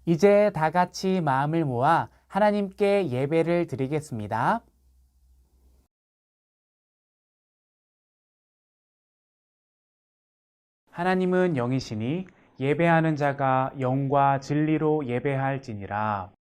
이제 다 같이 마음을 모아 하나님께 예배를 드리겠습니다. 하나님은 영이시니 예배하는 자가 영과 진리로 예배할지니라.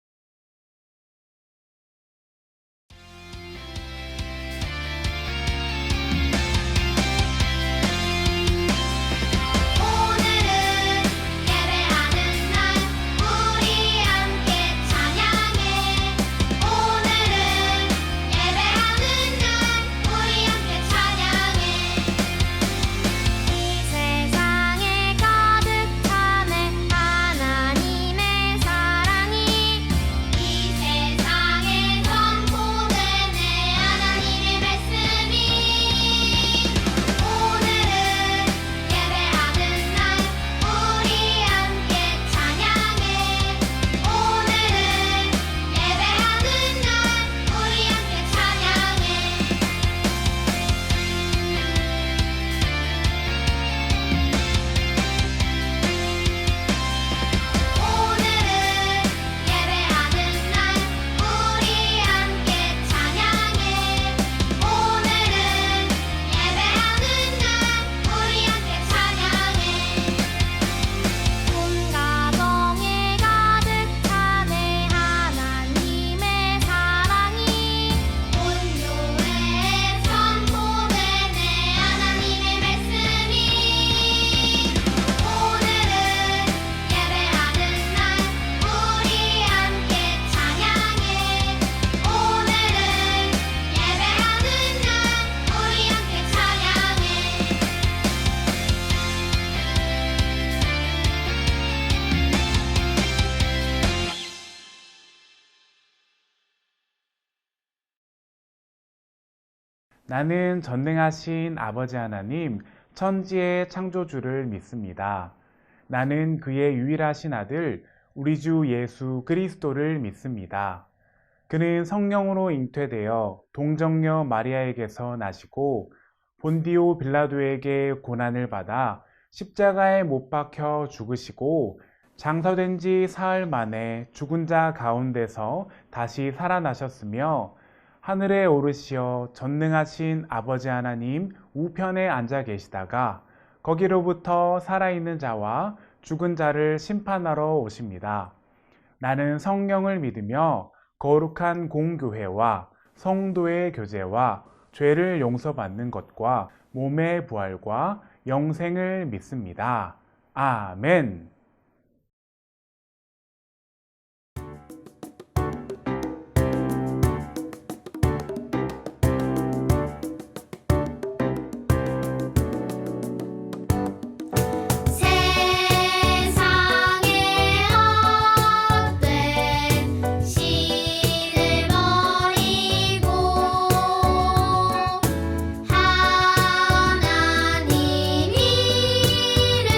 나는 전능하신 아버지 하나님, 천지의 창조주를 믿습니다. 나는 그의 유일하신 아들, 우리 주 예수 그리스도를 믿습니다. 그는 성령으로 잉태되어 동정녀 마리아에게서 나시고 본디오 빌라도에게 고난을 받아 십자가에 못 박혀 죽으시고 장사된 지 사흘 만에 죽은 자 가운데서 다시 살아나셨으며 하늘에 오르시어 전능하신 아버지 하나님 우편에 앉아 계시다가 거기로부터 살아있는 자와 죽은 자를 심판하러 오십니다. 나는 성령을 믿으며 거룩한 공교회와 성도의 교제와 죄를 용서받는 것과 몸의 부활과 영생을 믿습니다. 아멘. 하나님 이름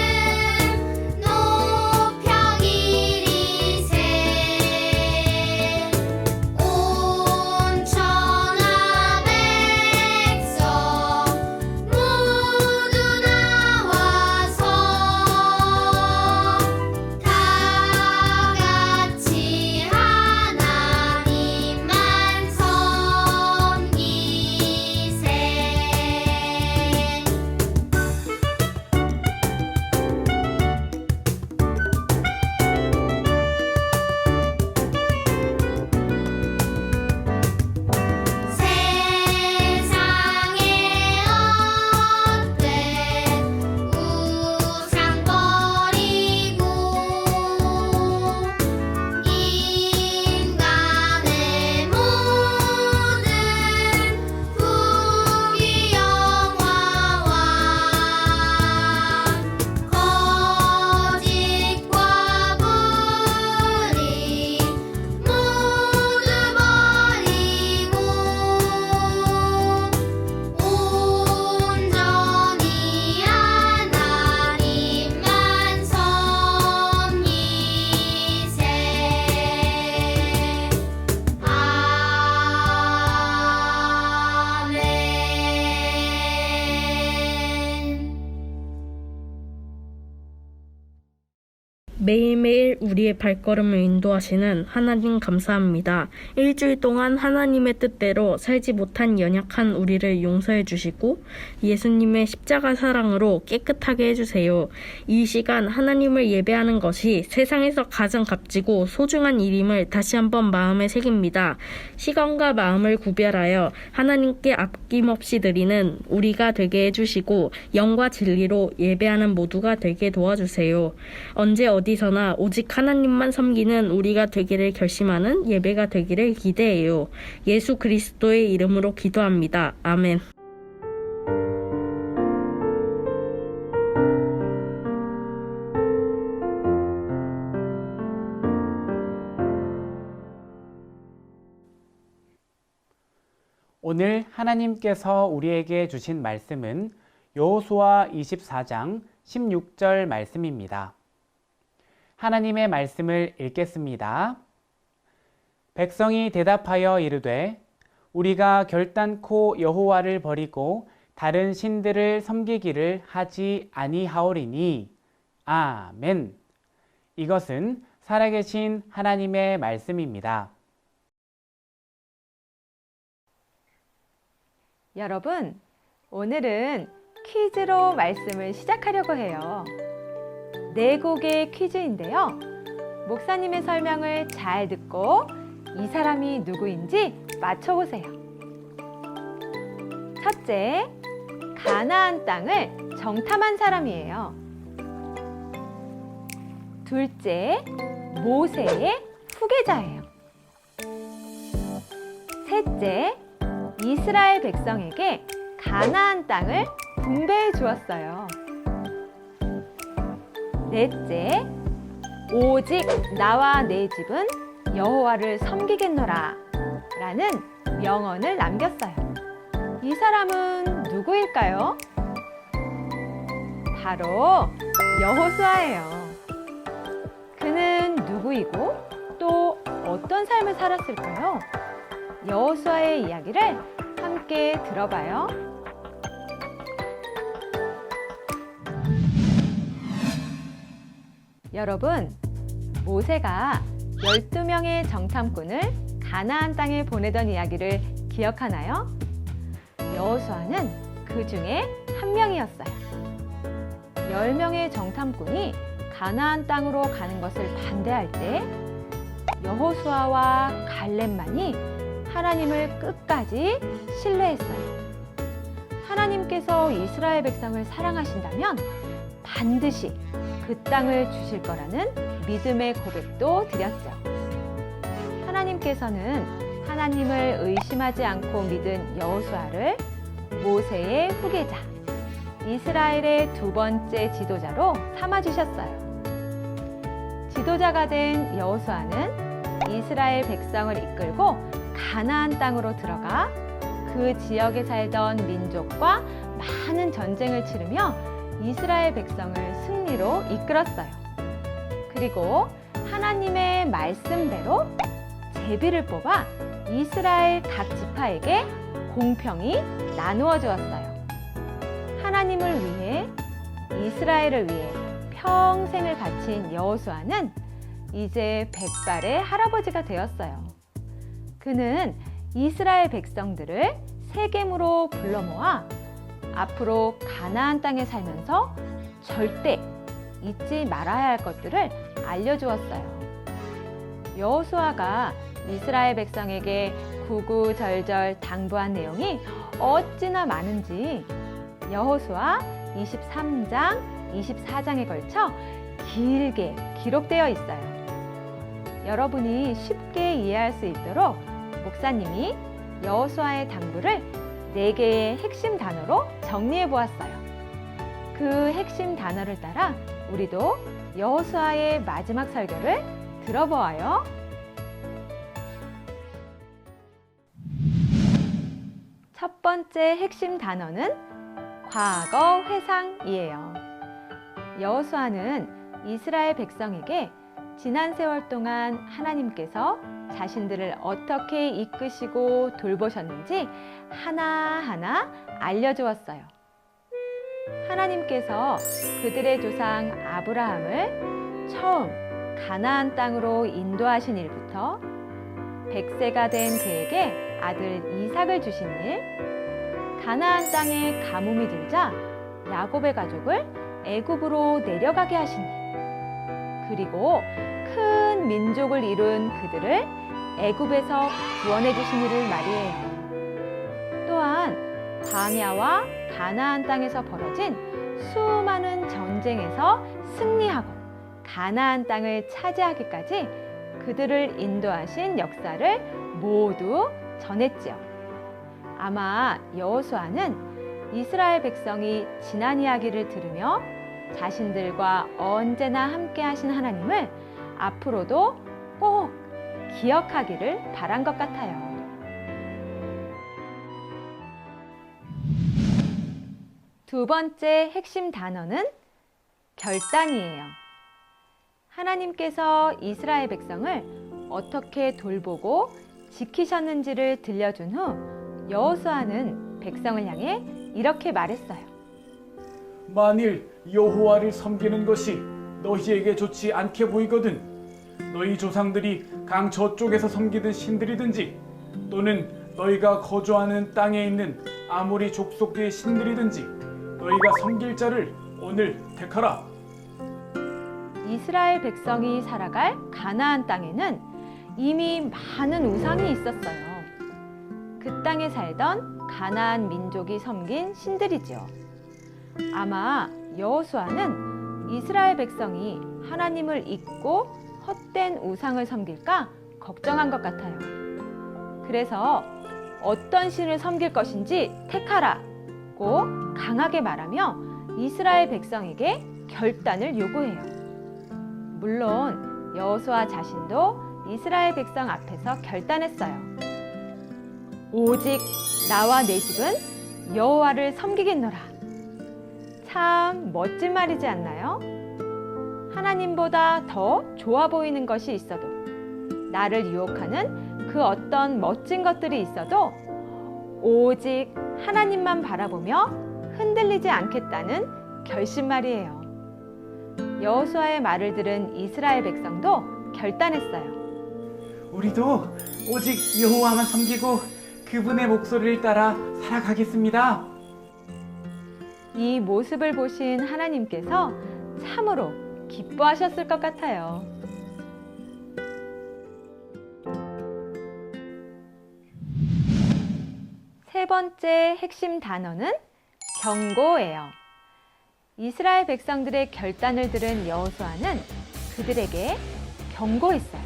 매일매일 우리의 발걸음을 인도하시는 하나님 감사합니다. 일주일 동안 하나님의 뜻대로 살지 못한 연약한 우리를 용서해 주시고 예수님의 십자가 사랑으로 깨끗하게 해주세요. 이 시간 하나님을 예배하는 것이 세상에서 가장 값지고 소중한 일임을 다시 한번 마음에 새깁니다. 시간과 마음을 구별하여 하나님께 아낌없이 드리는 우리가 되게 해주시고 영과 진리로 예배하는 모두가 되게 도와주세요. 언제 어디서나 오직 하나님만 섬기는 우리가 되기를 결심하는 예배가 되기를 기대해요. 예수 그리스도의 이름으로 기도합니다. 아멘. 오늘 하나님께서 우리에게 주신 말씀은 여호수아 24장 16절 말씀입니다. 하나님의 말씀을 읽겠습니다. 백성이 대답하여 이르되 우리가 결단코 여호와를 버리고 다른 신들을 섬기기를 하지 아니하오리니. 아멘. 이것은 살아계신 하나님의 말씀입니다. 여러분, 오늘은 퀴즈로 말씀을 시작하려고 해요. 네 곡의 퀴즈인데요. 목사님의 설명을 잘 듣고 이 사람이 누구인지 맞춰보세요. 첫째, 가나안 땅을 정탐한 사람이에요. 둘째, 모세의 후계자예요. 셋째, 이스라엘 백성에게 가나안 땅을 분배해 주었어요. 넷째, 오직 나와 내 집은 여호와를 섬기겠노라 라는 명언을 남겼어요. 이 사람은 누구일까요? 바로 여호수아예요. 그는 누구이고 또 어떤 삶을 살았을까요? 여호수아의 이야기를 함께 들어봐요. 여러분, 모세가 12명의 정탐꾼을 가나안 땅에 보내던 이야기를 기억하나요? 여호수아는 그 중에 한 명이었어요. 10명의 정탐꾼이 가나안 땅으로 가는 것을 반대할 때 여호수아와 갈렙만이 하나님을 끝까지 신뢰했어요. 하나님께서 이스라엘 백성을 사랑하신다면 반드시 그 땅을 주실 거라는 믿음의 고백도 드렸죠. 하나님께서는 하나님을 의심하지 않고 믿은 여호수아를 모세의 후계자, 이스라엘의 두 번째 지도자로 삼아주셨어요. 지도자가 된 여호수아는 이스라엘 백성을 이끌고 가나안 땅으로 들어가 그 지역에 살던 민족과 많은 전쟁을 치르며 이스라엘 백성을 승리로 이끌었어요. 그리고 하나님의 말씀대로 제비를 뽑아 이스라엘 각 지파에게 공평히 나누어 주었어요. 하나님을 위해, 이스라엘을 위해 평생을 바친 여호수아는 이제 백발의 할아버지가 되었어요. 그는 이스라엘 백성들을 세겜으로 불러 모아 앞으로 가나안 땅에 살면서 절대 잊지 말아야 할 것들을 알려주었어요. 여호수아가 이스라엘 백성에게 구구절절 당부한 내용이 어찌나 많은지 여호수아 23장, 24장에 걸쳐 길게 기록되어 있어요. 여러분이 쉽게 이해할 수 있도록 목사님이 여호수아의 당부를 4개의 핵심 단어로 정리해 보았어요. 그 핵심 단어를 따라 우리도 여호수아의 마지막 설교를 들어보아요. 첫 번째 핵심 단어는 과거 회상이에요. 여호수아는 이스라엘 백성에게 지난 세월 동안 하나님께서 자신들을 어떻게 이끄시고 돌보셨는지 하나하나 알려주었어요. 하나님께서 그들의 조상 아브라함을 처음 가나안 땅으로 인도하신 일부터 100세가 된 그에게 아들 이삭을 주신 일, 가나안 땅에 가뭄이 들자 야곱의 가족을 애굽으로 내려가게 하신 일, 그리고 큰 민족을 이룬 그들을 애굽에서 구원해 주신 일을 말이에요. 또한 광야와 가나안 땅에서 벌어진 수많은 전쟁에서 승리하고 가나안 땅을 차지하기까지 그들을 인도하신 역사를 모두 전했지요. 아마 여호수아는 이스라엘 백성이 지난 이야기를 들으며 자신들과 언제나 함께 하신 하나님을 앞으로도 꼭 기억하기를 바란 것 같아요. 두 번째 핵심 단어는 결단이에요. 하나님께서 이스라엘 백성을 어떻게 돌보고 지키셨는지를 들려준 후 여호수아는 백성을 향해 이렇게 말했어요. 만일 여호와를 섬기는 것이 너희에게 좋지 않게 보이거든 너희 조상들이 강 저쪽에서 섬기던 신들이든지 또는 너희가 거주하는 땅에 있는 아모리 족속의 신들이든지 너희가 섬길 자를 오늘 택하라. 이스라엘 백성이 살아갈 가나안 땅에는 이미 많은 우상이 있었어요. 그 땅에 살던 가나안 민족이 섬긴 신들이지요. 아마 여호수아는 이스라엘 백성이 하나님을 잊고 헛된 우상을 섬길까 걱정한 것 같아요. 그래서 어떤 신을 섬길 것인지 택하라고 강하게 말하며 이스라엘 백성에게 결단을 요구해요. 물론 여호수아 자신도 이스라엘 백성 앞에서 결단했어요. 오직 나와 내 집은 여호와를 섬기겠노라. 참 멋진 말이지 않나요? 하나님보다 더 좋아 보이는 것이 있어도, 나를 유혹하는 그 어떤 멋진 것들이 있어도 오직 하나님만 바라보며 흔들리지 않겠다는 결심말이에요. 여호수아의 말을 들은 이스라엘 백성도 결단했어요. 우리도 오직 여호와만 섬기고 그분의 목소리를 따라 살아가겠습니다. 이 모습을 보신 하나님께서 참으로 기뻐하셨을 것 같아요. 세 번째 핵심 단어는 경고예요. 이스라엘 백성들의 결단을 들은 여호수아는 그들에게 경고했어요.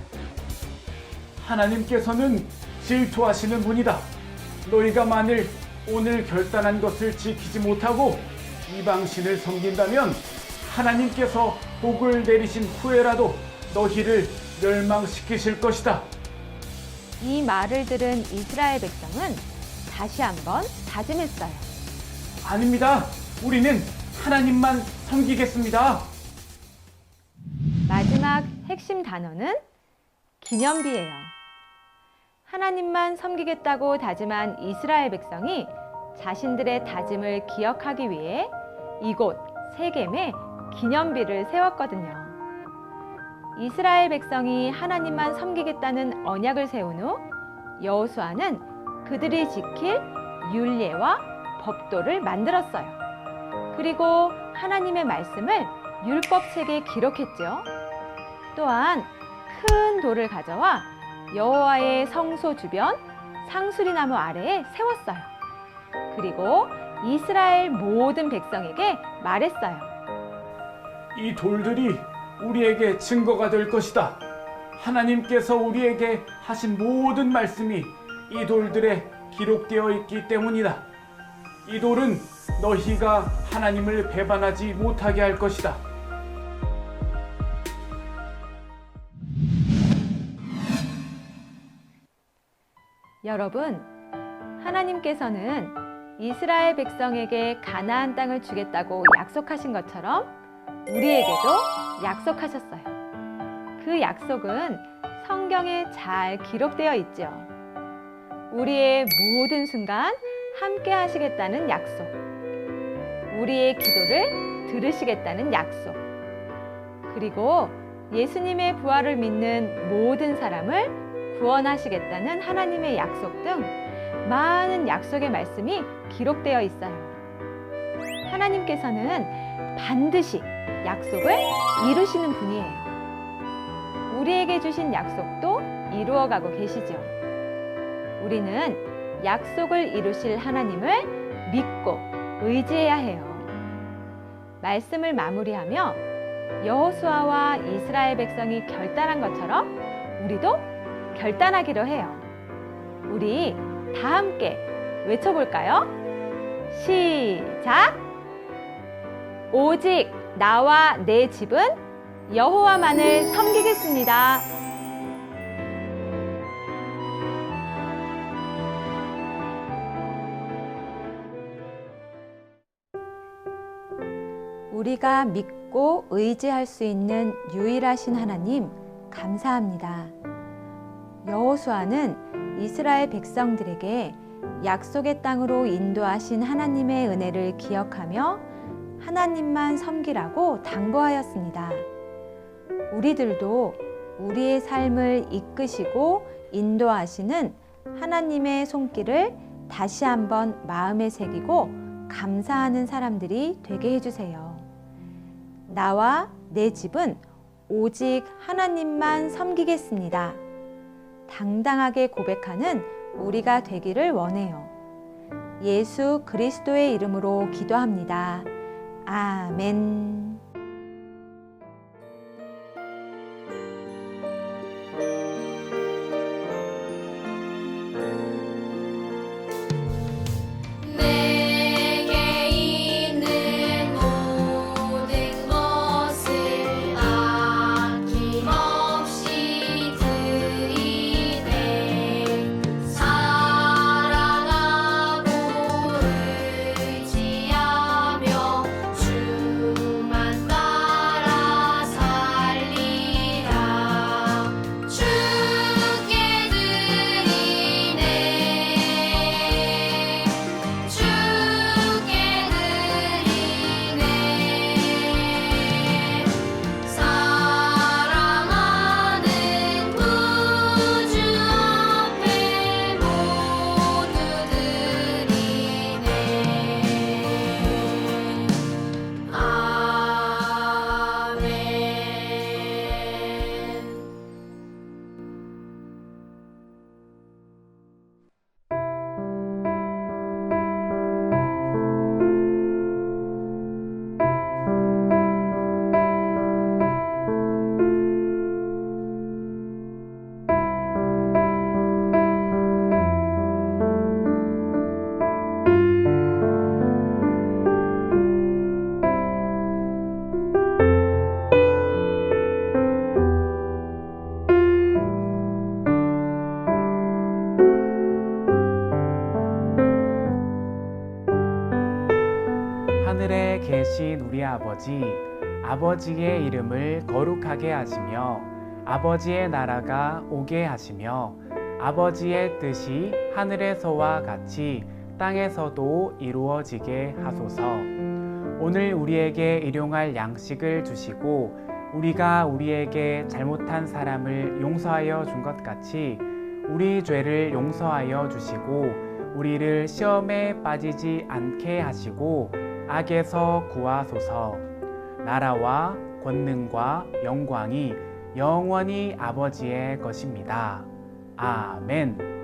하나님께서는 질투하시는 분이다. 너희가 만일 오늘 결단한 것을 지키지 못하고 이방신을 섬긴다면 하나님께서 복을 내리신 후에라도 너희를 멸망시키실 것이다. 이 말을 들은 이스라엘 백성은 다시 한번 다짐했어요. 아닙니다. 우리는 하나님만 섬기겠습니다. 마지막 핵심 단어는 기념비예요. 하나님만 섬기겠다고 다짐한 이스라엘 백성이 자신들의 다짐을 기억하기 위해 이곳 세겜에 기념비를 세웠거든요. 이스라엘 백성이 하나님만 섬기겠다는 언약을 세운 후 여호수아는 그들이 지킬 율례와 법도를 만들었어요. 그리고 하나님의 말씀을 율법책에 기록했죠. 또한 큰 돌을 가져와 여호와의 성소 주변 상수리 나무 아래에 세웠어요. 그리고 이스라엘 모든 백성에게 말했어요. 이 돌들이 우리에게 증거가 될 것이다. 하나님께서 우리에게 하신 모든 말씀이 이 돌들에 기록되어 있기 때문이다. 이 돌은 너희가 하나님을 배반하지 못하게 할 것이다. 여러분, 하나님께서는 이스라엘 백성에게 가나안 땅을 주겠다고 약속하신 것처럼 우리에게도 약속하셨어요. 그 약속은 성경에 잘 기록되어 있죠. 우리의 모든 순간 함께 하시겠다는 약속, 우리의 기도를 들으시겠다는 약속, 그리고 예수님의 부활을 믿는 모든 사람을 구원하시겠다는 하나님의 약속 등 많은 약속의 말씀이 기록되어 있어요. 하나님께서는 반드시 약속을 이루시는 분이에요. 우리에게 주신 약속도 이루어가고 계시죠. 우리는 약속을 이루실 하나님을 믿고 의지해야 해요. 말씀을 마무리하며 여호수아와 이스라엘 백성이 결단한 것처럼 우리도 결단하기로 해요. 우리 다 함께 외쳐볼까요? 시작! 오직 나와 내 집은 여호와만을 섬기겠습니다. 우리가 믿고 의지할 수 있는 유일하신 하나님, 감사합니다. 여호수아는 이스라엘 백성들에게 약속의 땅으로 인도하신 하나님의 은혜를 기억하며 하나님만 섬기라고 당부하였습니다. 우리들도 우리의 삶을 이끄시고 인도하시는 하나님의 손길을 다시 한번 마음에 새기고 감사하는 사람들이 되게 해주세요. 나와 내 집은 오직 하나님만 섬기겠습니다. 당당하게 고백하는 우리가 되기를 원해요. 예수 그리스도의 이름으로 기도합니다. 아멘. 내게 있는 모든 것을 아낌없이 드리네. 사랑하고 의지하며 주만 따라 살리라. 주께 드리네. 주께 드리네. 사랑하는 구주 앞에 모두 드리네. 아멘. 하늘에 계신 우리 아버지, 아버지의 이름을 거룩하게 하시며 아버지의 나라가 오게 하시며 아버지의 뜻이 하늘에서와 같이 땅에서도 이루어지게 하소서. 오늘 우리에게 일용할 양식을 주시고 우리가 우리에게 잘못한 사람을 용서하여 준 것 같이 우리 죄를 용서하여 주시고 우리를 시험에 빠지지 않게 하시고 악에서 구하소서. 나라와 권능과 영광이 영원히 아버지의 것입니다. 아멘.